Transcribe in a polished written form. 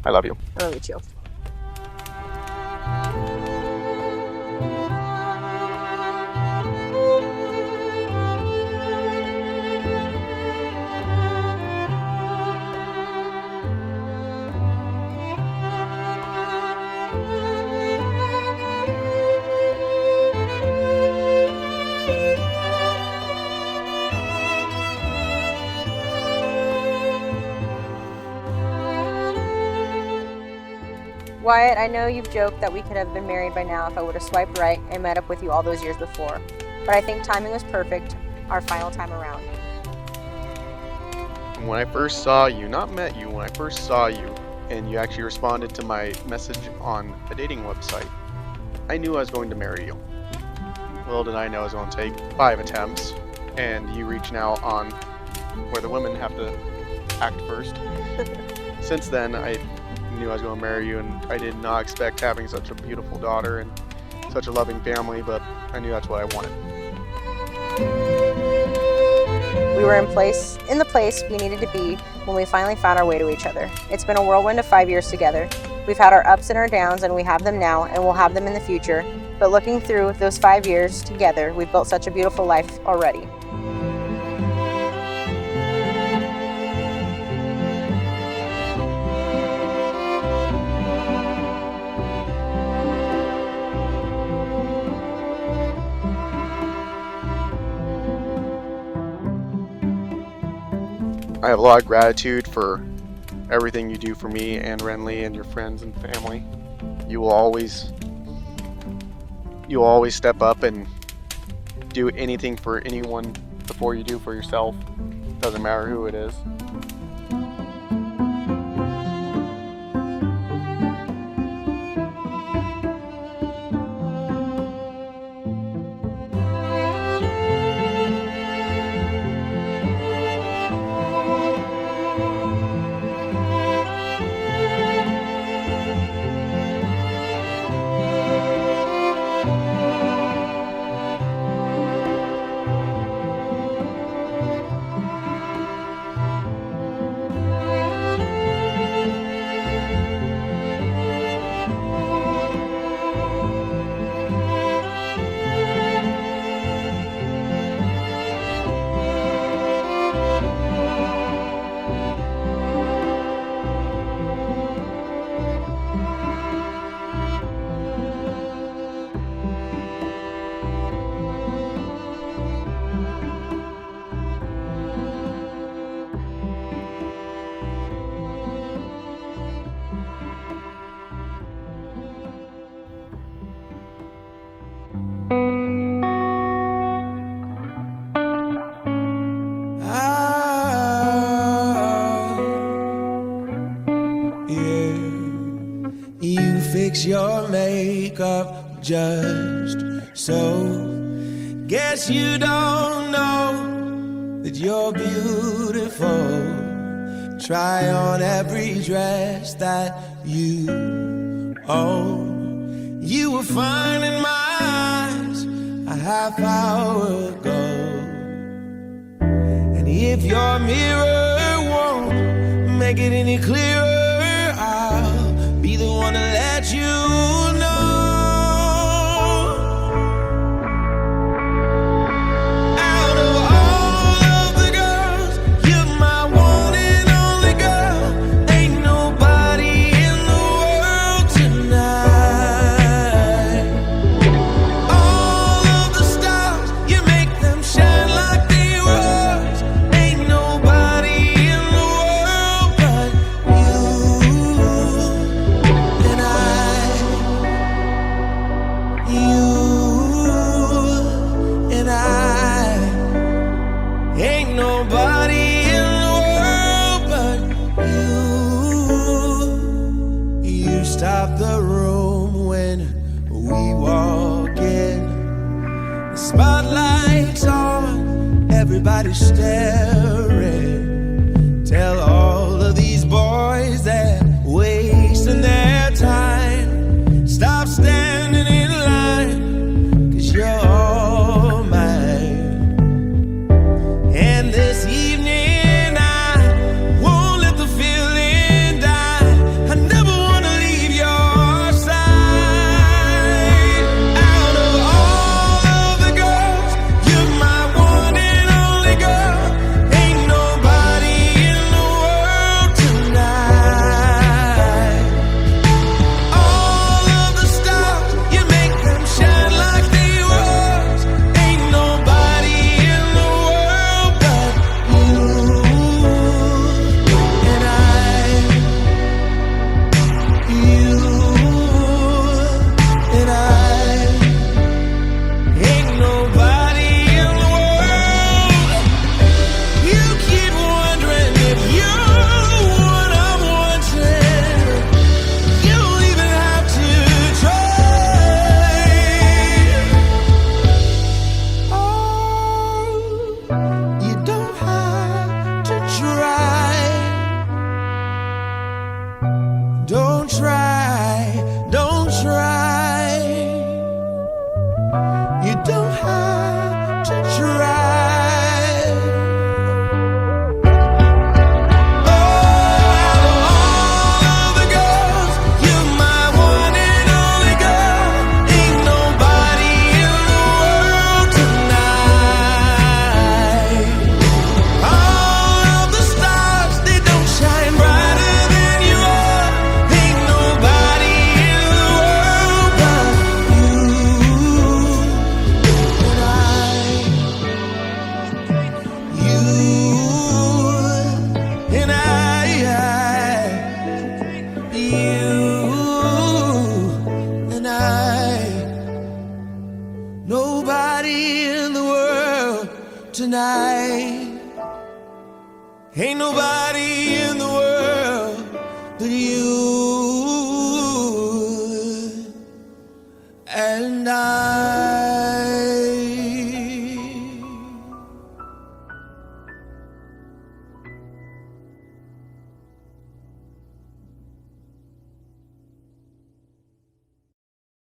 I love you. I love you too. Wyatt, I know you've joked that we could have been married by now if I would have swiped right and met up with you all those years before. But I think timing was perfect our final time around. When I first saw you, not met you, when I first saw you, and you actually responded to my message on a dating website, I knew I was going to marry you. Little did I know it was going to take 5 attempts, and you reaching out on where the women have to act first. Since then, I knew I was going to marry you, and I did not expect having such a beautiful daughter and such a loving family, but I knew that's what I wanted. We were in the place we needed to be when we finally found our way to each other. It's been a whirlwind of 5 years together. We've had our ups and our downs, and we have them now, and we'll have them in the future. But looking through those 5 years together, we've built such a beautiful life already. I have a lot of gratitude for everything you do for me and Renly and your friends and family. You will always step up and do anything for anyone before you do for yourself. Doesn't matter who it is. You fix your makeup just so. Guess you don't know that you're beautiful. Try on every dress that you own. You were fine in my eyes a half hour ago. And if your mirror won't make it any clearer, I'll be the one to let you know. Out of all of the girls, you're my one and only girl. Ain't nobody in the world tonight. All of the stars, you make them shine like they were. Ain't nobody in the world but you. And ain't nobody in the world but you. You stop the room when we walk in. The spotlight's on, everybody's staring. Tell all of these boys that wasting their time, stop standing in line, 'cause you're all mine. And this evening I won't let the feeling die. I never try. Don't try, don't try. You don't have to try. Oh, out of all of the girls, you're my one and only girl. Ain't nobody in the world tonight. All of the stars, they don't shine brighter than you are. Ain't nobody in the world but you and I. You and I. You and I. Nobody in the world tonight. Ain't nobody in the world but you